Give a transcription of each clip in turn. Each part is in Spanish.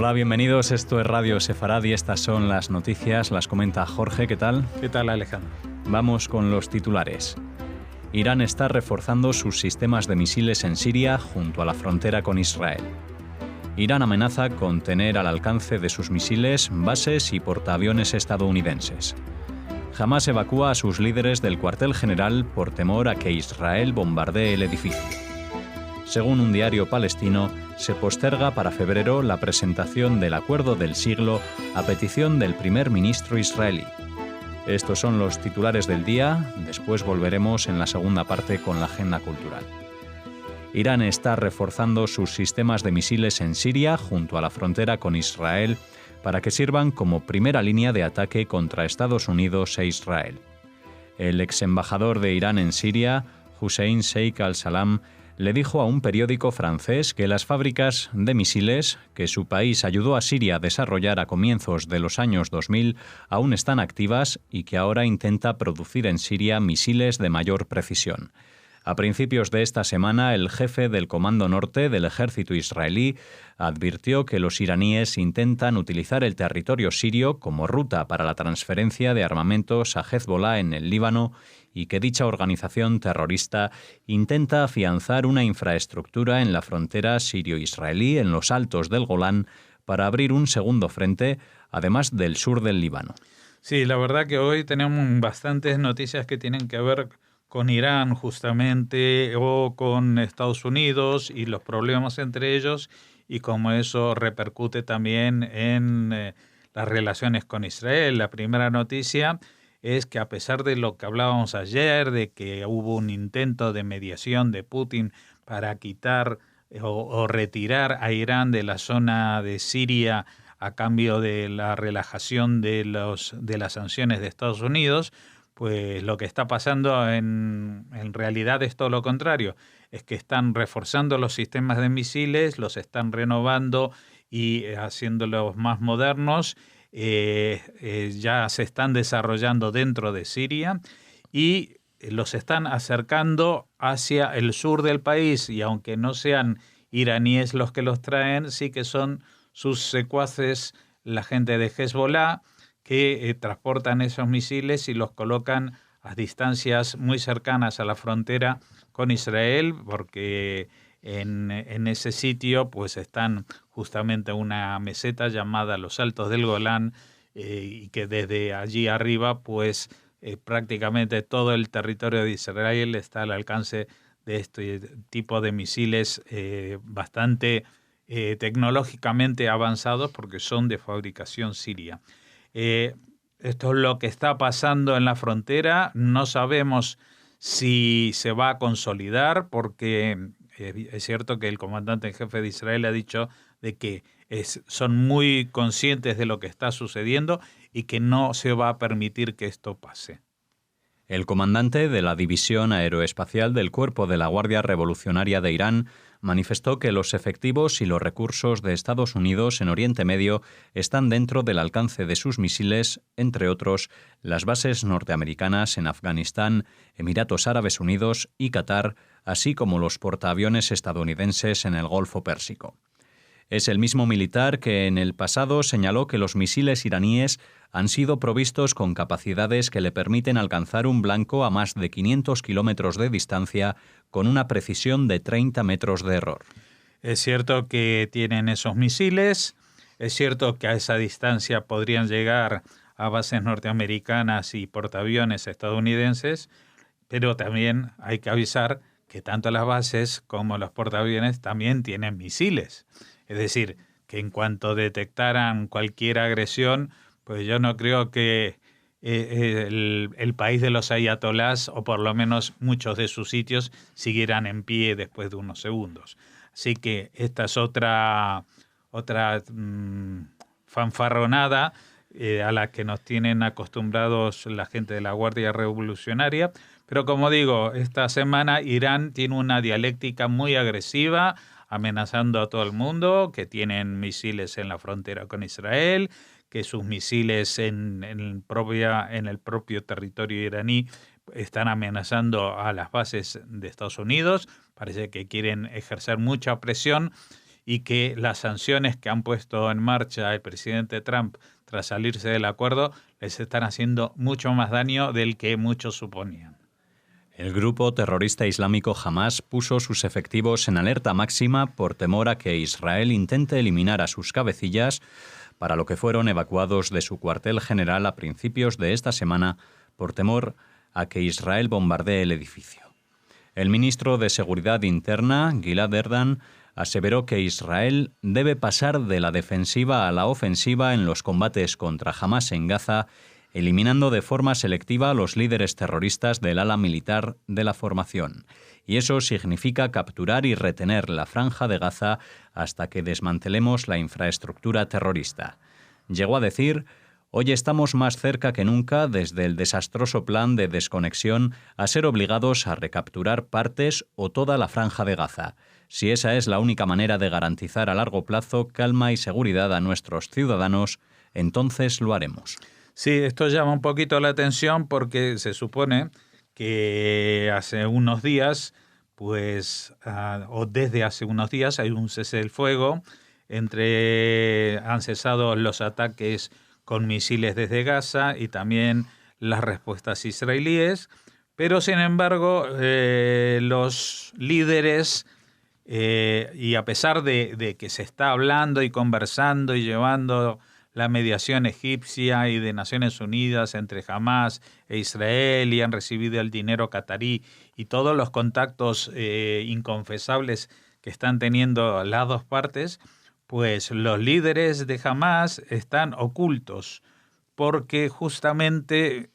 Hola, bienvenidos. Esto es Radio Sefarad y estas son las noticias. Las comenta Jorge. ¿Qué tal? ¿Qué tal, Alejandro? Vamos con los titulares. Irán está reforzando sus sistemas de misiles en Siria junto a la frontera con Israel. Irán amenaza con tener al alcance de sus misiles bases y portaaviones estadounidenses. Hamás evacúa a sus líderes del cuartel general por temor a que Israel bombardee el edificio. Según un diario palestino, se posterga para febrero la presentación del acuerdo del siglo a petición del primer ministro israelí. Estos son los titulares del día. Después volveremos en la segunda parte con la agenda cultural. Irán está reforzando sus sistemas de misiles en Siria junto a la frontera con Israel para que sirvan como primera línea de ataque contra Estados Unidos e Israel. El ex embajador de Irán en Siria, Hussein Sheikh al-Salam, le dijo a un periódico francés que las fábricas de misiles que su país ayudó a Siria a desarrollar a comienzos de los años 2000 aún están activas y que ahora intenta producir en Siria misiles de mayor precisión. A principios de esta semana, el jefe del Comando Norte del ejército israelí advirtió que los iraníes intentan utilizar el territorio sirio como ruta para la transferencia de armamentos a Hezbollah en el Líbano y que dicha organización terrorista intenta afianzar una infraestructura en la frontera sirio-israelí en los altos del Golán para abrir un segundo frente, además del sur del Líbano. Sí, la verdad que hoy tenemos bastantes noticias que tienen que ver con Irán justamente o con Estados Unidos y los problemas entre ellos y cómo eso repercute también en las relaciones con Israel. La primera noticia es que a pesar de lo que hablábamos ayer, de que hubo un intento de mediación de Putin para quitar o retirar a Irán de la zona de Siria a cambio de la relajación de las sanciones de Estados Unidos, pues lo que está pasando en realidad es todo lo contrario. Es que están reforzando los sistemas de misiles, los están renovando y haciéndolos más modernos. Ya se están desarrollando dentro de Siria y los están acercando hacia el sur del país, y aunque no sean iraníes los que los traen, sí que son sus secuaces, la gente de Hezbollah, que transportan esos misiles y los colocan a distancias muy cercanas a la frontera con Israel, porque en ese sitio pues están justamente una meseta llamada los Altos del Golán, y que desde allí arriba pues prácticamente todo el territorio de Israel está al alcance de este tipo de misiles bastante tecnológicamente avanzados, porque son de fabricación siria. Esto es lo que está pasando en la frontera. No sabemos si se va a consolidar, porque es cierto que el comandante en jefe de Israel ha dicho de que son muy conscientes de lo que está sucediendo y que no se va a permitir que esto pase. El comandante de la División Aeroespacial del Cuerpo de la Guardia Revolucionaria de Irán manifestó que los efectivos y los recursos de Estados Unidos en Oriente Medio están dentro del alcance de sus misiles, entre otros, las bases norteamericanas en Afganistán, Emiratos Árabes Unidos y Qatar, así como los portaaviones estadounidenses en el Golfo Pérsico. Es el mismo militar que en el pasado señaló que los misiles iraníes han sido provistos con capacidades que le permiten alcanzar un blanco a más de 500 kilómetros de distancia con una precisión de 30 metros de error. Es cierto que tienen esos misiles, es cierto que a esa distancia podrían llegar a bases norteamericanas y portaaviones estadounidenses, pero también hay que avisar que tanto las bases como los portaaviones también tienen misiles. Es decir, que en cuanto detectaran cualquier agresión, pues yo no creo que el país de los ayatolás, o por lo menos muchos de sus sitios, siguieran en pie después de unos segundos. Así que esta es otra fanfarronada a la que nos tienen acostumbrados la gente de la Guardia Revolucionaria. Pero como digo, esta semana Irán tiene una dialéctica muy agresiva, amenazando a todo el mundo, que tienen misiles en la frontera con Israel, que sus misiles en el propio territorio iraní están amenazando a las bases de Estados Unidos. Parece que quieren ejercer mucha presión y que las sanciones que han puesto en marcha el presidente Trump tras salirse del acuerdo les están haciendo mucho más daño del que muchos suponían. El grupo terrorista islámico Hamás puso sus efectivos en alerta máxima por temor a que Israel intente eliminar a sus cabecillas, para lo que fueron evacuados de su cuartel general a principios de esta semana por temor a que Israel bombardee el edificio. El ministro de Seguridad Interna, Gilad Erdan, aseveró que Israel debe pasar de la defensiva a la ofensiva en los combates contra Hamás en Gaza, eliminando de forma selectiva a los líderes terroristas del ala militar de la formación. Y eso significa capturar y retener la franja de Gaza hasta que desmantelemos la infraestructura terrorista. Llegó a decir: «Hoy estamos más cerca que nunca, desde el desastroso plan de desconexión, a ser obligados a recapturar partes o toda la franja de Gaza. Si esa es la única manera de garantizar a largo plazo calma y seguridad a nuestros ciudadanos, entonces lo haremos». Sí, esto llama un poquito la atención porque se supone que hace unos días, o desde hace unos días, hay un cese del fuego. Han cesado los ataques con misiles desde Gaza y también las respuestas israelíes, pero sin embargo los líderes, y a pesar de que se está hablando y conversando y llevando la mediación egipcia y de Naciones Unidas entre Hamás e Israel, y han recibido el dinero catarí y todos los contactos inconfesables que están teniendo las dos partes, pues los líderes de Hamás están ocultos, porque justamente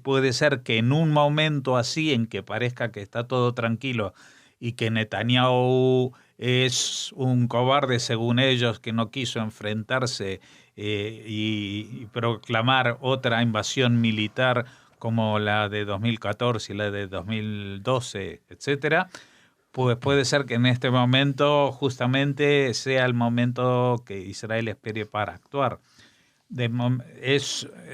puede ser que en un momento así, en que parezca que está todo tranquilo y que Netanyahu es un cobarde, según ellos, que no quiso enfrentarse y proclamar otra invasión militar como la de 2014 y la de 2012, etcétera, pues puede ser que en este momento justamente sea el momento que Israel espere para actuar.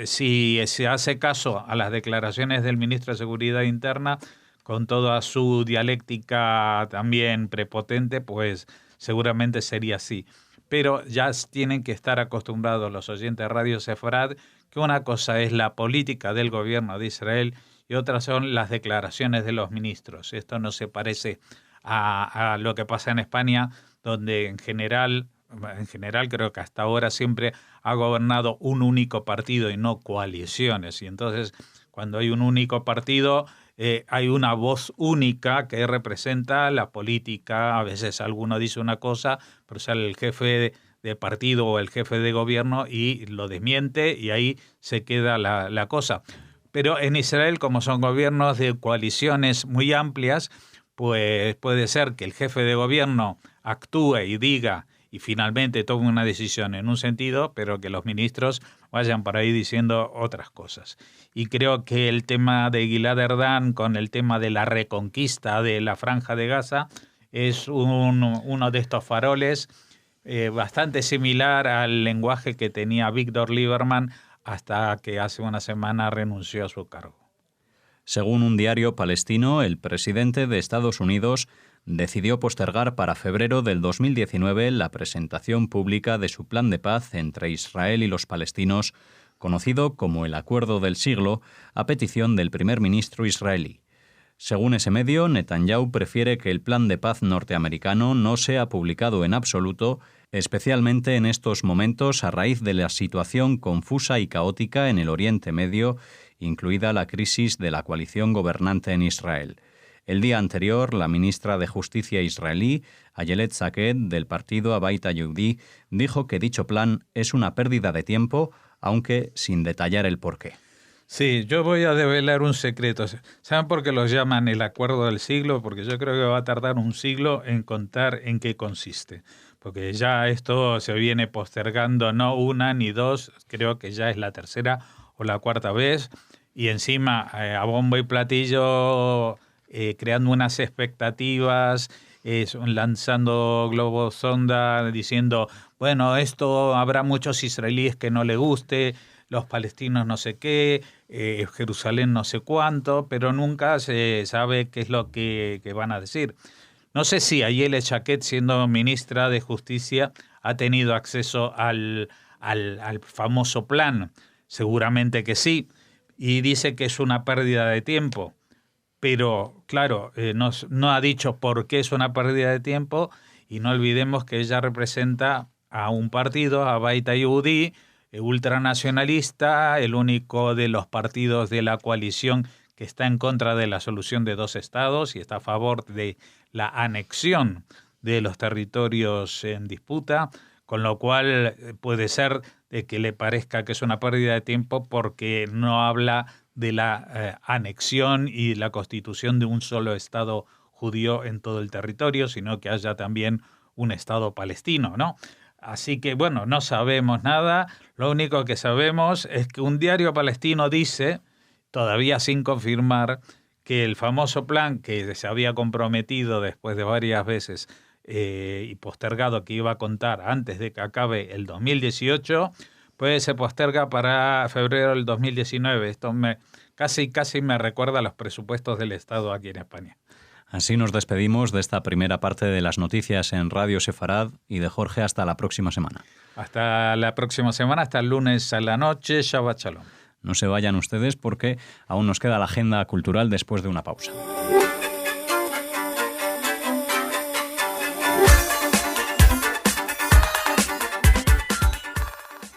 Si se hace caso a las declaraciones del ministro de Seguridad Interna, con toda su dialéctica también prepotente, pues seguramente sería así. Pero ya tienen que estar acostumbrados los oyentes de Radio Sefarad que una cosa es la política del gobierno de Israel y otra son las declaraciones de los ministros. Esto no se parece a lo que pasa en España, donde en general creo que hasta ahora siempre ha gobernado un único partido y no coaliciones. Y entonces, cuando hay un único partido, hay una voz única que representa la política. A veces alguno dice una cosa, pero sale el jefe de partido o el jefe de gobierno y lo desmiente, y ahí se queda la cosa. Pero en Israel, como son gobiernos de coaliciones muy amplias, pues puede ser que el jefe de gobierno actúe y diga y finalmente tome una decisión en un sentido, pero que los ministros vayan por ahí diciendo otras cosas. Y creo que el tema de Gilad Erdan con el tema de la reconquista de la Franja de Gaza es uno de estos faroles bastante similar al lenguaje que tenía Víctor Lieberman hasta que hace una semana renunció a su cargo. Según un diario palestino, el presidente de Estados Unidos decidió postergar para febrero del 2019 la presentación pública de su plan de paz entre Israel y los palestinos, conocido como el Acuerdo del Siglo, a petición del primer ministro israelí. Según ese medio, Netanyahu prefiere que el plan de paz norteamericano no sea publicado en absoluto, especialmente en estos momentos a raíz de la situación confusa y caótica en el Oriente Medio, incluida la crisis de la coalición gobernante en Israel. El día anterior, la ministra de Justicia israelí, Ayelet Shaked, del partido Abait HaYehudi, dijo que dicho plan es una pérdida de tiempo, aunque sin detallar el porqué. Sí, yo voy a develar un secreto. ¿Saben por qué lo llaman el Acuerdo del Siglo? Porque yo creo que va a tardar un siglo en contar en qué consiste. Porque ya esto se viene postergando no una ni dos, creo que ya es la tercera o la cuarta vez. Y encima, a bombo y platillo, creando unas expectativas, lanzando globos sonda, diciendo, bueno, esto habrá muchos israelíes que no le guste, los palestinos no sé qué, Jerusalén no sé cuánto, pero nunca se sabe qué es lo que van a decir. No sé si Ayele Chaquet, siendo ministra de Justicia, ha tenido acceso al famoso plan. Seguramente que sí. Y dice que es una pérdida de tiempo. Pero, claro, no ha dicho por qué es una pérdida de tiempo, y no olvidemos que ella representa a un partido, a Beit Yehudi, ultranacionalista, el único de los partidos de la coalición que está en contra de la solución de 2 estados y está a favor de la anexión de los territorios en disputa, con lo cual puede ser de que le parezca que es una pérdida de tiempo porque no habla de la anexión y la constitución de un solo Estado judío en todo el territorio, sino que haya también un Estado palestino, ¿no? Así que, bueno, no sabemos nada. Lo único que sabemos es que un diario palestino dice, todavía sin confirmar, que el famoso plan que se había comprometido después de varias veces y postergado, que iba a contar antes de que acabe el 2018, pues se posterga para febrero del 2019. Esto casi me recuerda a los presupuestos del Estado aquí en España. Así nos despedimos de esta primera parte de las noticias en Radio Sefarad y de Jorge hasta la próxima semana. Hasta la próxima semana, hasta el lunes a la noche. Shabbat Shalom. No se vayan ustedes porque aún nos queda la agenda cultural después de una pausa.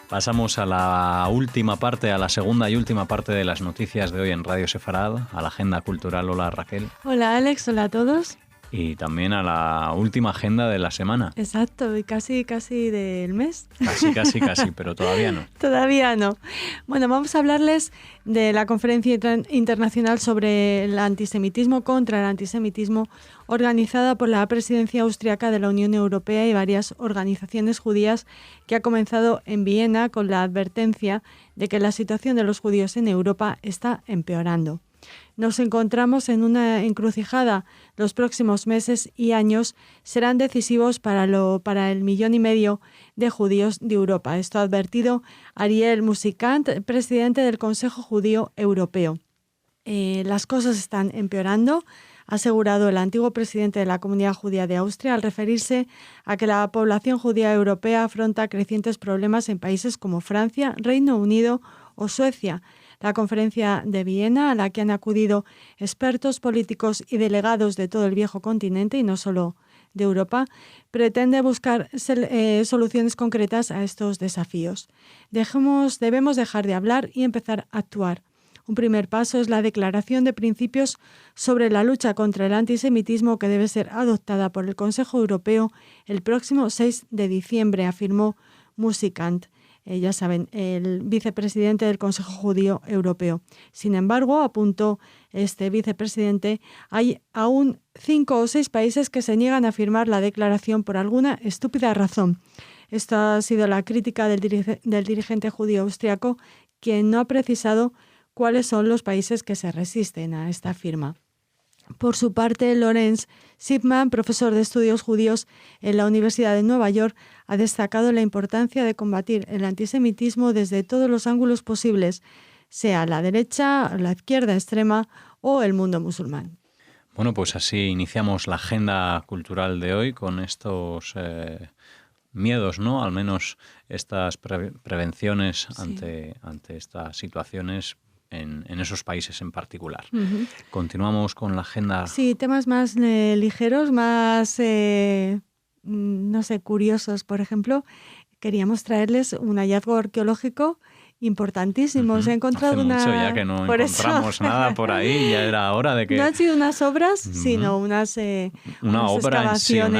Pasamos a la última parte, a la segunda y última parte de las noticias de hoy en Radio Sefarad, a la agenda cultural. Hola, Raquel. Hola, Alex. Hola a todos. Y también a la última agenda de la semana. Exacto, y casi del mes. Casi, pero todavía no. Todavía no. Bueno, vamos a hablarles de la Conferencia Internacional sobre el Antisemitismo, contra el Antisemitismo, organizada por la Presidencia Austriaca de la Unión Europea y varias organizaciones judías, que ha comenzado en Viena con la advertencia de que la situación de los judíos en Europa está empeorando. Nos encontramos en una encrucijada. Los próximos meses y años serán decisivos para el 1,5 millones de judíos de Europa. Esto ha advertido Ariel Musicant, presidente del Consejo Judío Europeo. Las cosas están empeorando, ha asegurado el antiguo presidente de la Comunidad Judía de Austria al referirse a que la población judía europea afronta crecientes problemas en países como Francia, Reino Unido o Suecia. La conferencia de Viena, a la que han acudido expertos políticos y delegados de todo el viejo continente y no solo de Europa, pretende buscar soluciones concretas a estos desafíos. Debemos dejar de hablar y empezar a actuar. Un primer paso es la declaración de principios sobre la lucha contra el antisemitismo que debe ser adoptada por el Consejo Europeo el próximo 6 de diciembre, afirmó Musicant. Ya saben, el vicepresidente del Consejo Judío Europeo. Sin embargo, apuntó este vicepresidente, hay aún 5 o 6 países que se niegan a firmar la declaración por alguna estúpida razón. Esta ha sido la crítica del dirigente judío austriaco, quien no ha precisado cuáles son los países que se resisten a esta firma. Por su parte, Lorenz Sipman, profesor de estudios judíos en la Universidad de Nueva York, ha destacado la importancia de combatir el antisemitismo desde todos los ángulos posibles, sea la derecha, la izquierda extrema o el mundo musulmán. Bueno, pues así iniciamos la agenda cultural de hoy con estos miedos, ¿no? Al menos estas prevenciones ante estas situaciones en esos países en particular. Uh-huh. Continuamos con la agenda. Sí, temas más ligeros, más, curiosos. Por ejemplo, queríamos traerles un hallazgo arqueológico importantísimo. Uh-huh. Se ha encontrado Hace mucho ya que no encontramos nada por ahí, ya era hora de que... No han sido unas obras, uh-huh. sino unas excavación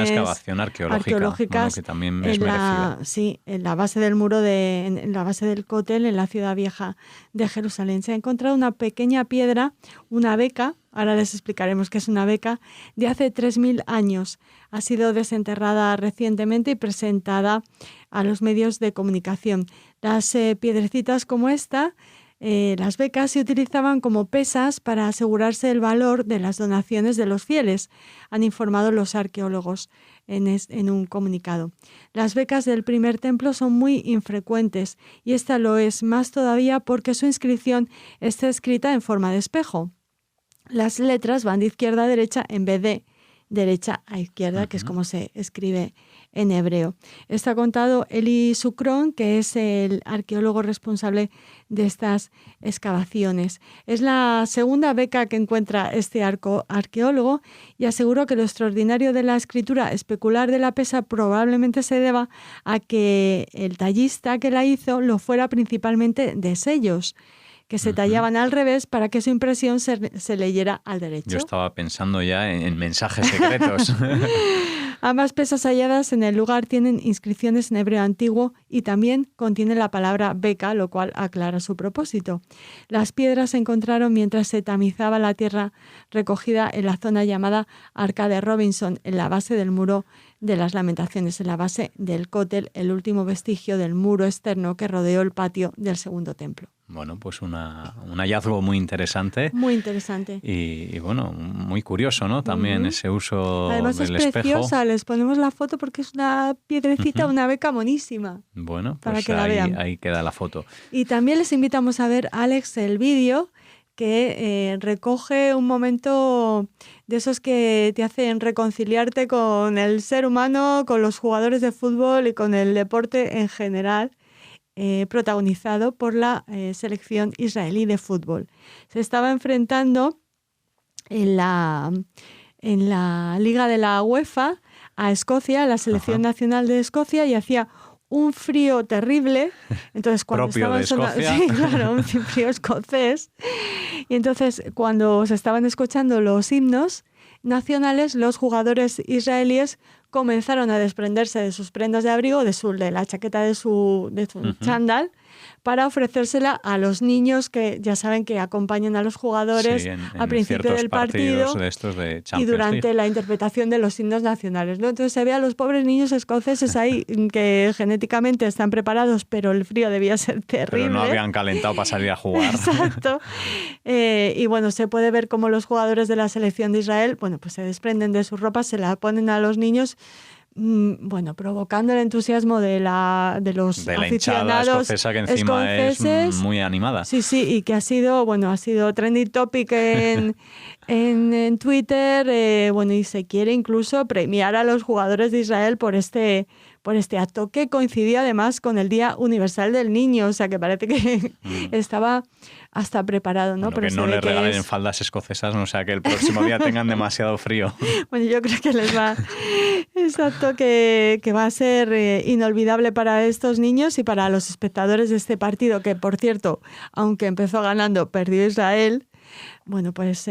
arqueológica, bueno, que también es merecida. Sí, en la base del muro, en la base del Kotel, en la ciudad vieja de Jerusalén. Se ha encontrado una pequeña piedra, una beca, ahora les explicaremos qué es una beca, de hace 3.000 años. Ha sido desenterrada recientemente y presentada a los medios de comunicación. Las piedrecitas como esta, las becas, se utilizaban como pesas para asegurarse el valor de las donaciones de los fieles, han informado los arqueólogos en un comunicado. Las becas del primer templo son muy infrecuentes y esta lo es más todavía porque su inscripción está escrita en forma de espejo. Las letras van de izquierda a derecha en vez de derecha a izquierda, que es como se escribe en hebreo. Está contado Eli Sukron, que es el arqueólogo responsable de estas excavaciones. Es la segunda beca que encuentra este arqueólogo y aseguró que lo extraordinario de la escritura especular de la pesa probablemente se deba a que el tallista que la hizo lo fuera principalmente de sellos, que se tallaban al revés para que su impresión se leyera al derecho. Yo estaba pensando ya en mensajes secretos. Ambas pesas halladas en el lugar tienen inscripciones en hebreo antiguo y también contienen la palabra beca, lo cual aclara su propósito. Las piedras se encontraron mientras se tamizaba la tierra recogida en la zona llamada Arca de Robinson, en la base del muro de las Lamentaciones, en la base del Cótel, el último vestigio del muro externo que rodeó el patio del segundo templo. Bueno, pues un hallazgo muy interesante. Muy interesante. Y bueno, muy curioso, ¿no? También ese uso Además del es espejo. preciosa, les ponemos la foto porque es una piedrecita, una beca monísima. Bueno, para pues que la vean. ahí queda la foto. Y también les invitamos a ver, Alex, el vídeo que recoge un momento de esos que te hacen reconciliarte con el ser humano, con los jugadores de fútbol y con el deporte en general, protagonizado por la selección israelí de fútbol. Se estaba enfrentando en la Liga de la UEFA a Escocia, la selección nacional de Escocia, y hacía un frío terrible. Entonces, cuando propio de Escocia. Sí, claro, un frío escocés. Y entonces, cuando se estaban escuchando los himnos nacionales, los jugadores israelíes comenzaron a desprenderse de sus prendas de abrigo, de la chaqueta de su chándal, para ofrecérsela a los niños que ya saben que acompañan a los jugadores a principio del partido de estos de y durante la interpretación de los himnos nacionales, ¿no? Entonces se ve a los pobres niños escoceses ahí que genéticamente están preparados, pero el frío debía ser terrible. Pero no habían calentado para salir a jugar. Exacto. Y bueno, se puede ver cómo los jugadores de la selección de Israel, bueno, pues se desprenden de sus ropas, se la ponen a los niños, bueno, provocando el entusiasmo de los de la hinchada escocesa, que encima es muy animada. Sí, y que ha sido trending topic en Twitter, bueno, y se quiere incluso premiar a los jugadores de Israel por este acto, que coincidía además con el Día Universal del Niño, o sea que parece que estaba hasta preparado, ¿no? Bueno, pero que no le regalen faldas escocesas, no sea que el próximo día tengan demasiado frío. Bueno, yo creo que les va... Exacto, que va a ser inolvidable para estos niños y para los espectadores de este partido, que por cierto, aunque empezó ganando, perdió Israel. Bueno, pues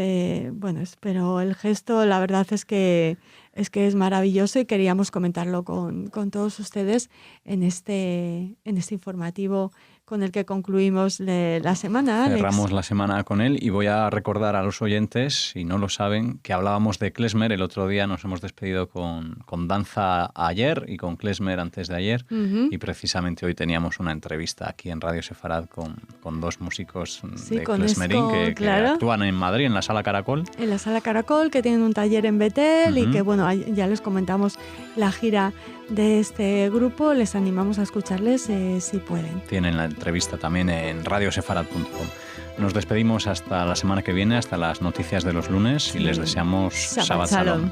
pero el gesto, la verdad es que es maravilloso y queríamos comentarlo con todos ustedes en este informativo con el que concluimos la semana, Alex. Cerramos la semana con él y voy a recordar a los oyentes, si no lo saben, que hablábamos de Klezmer. El otro día nos hemos despedido con danza ayer y con Klezmer antes de ayer, y precisamente hoy teníamos una entrevista aquí en Radio Sefarad con dos músicos de Klezmerín que actúan en Madrid, en la Sala Caracol. En la Sala Caracol, que tienen un taller en Betel y que, bueno, ya les comentamos la gira de este grupo. Les animamos a escucharles si pueden. Tienen la entrevista también en radiosefarad.com. Nos despedimos hasta la semana que viene, hasta las noticias de los lunes, y les deseamos Shabbat Shalom.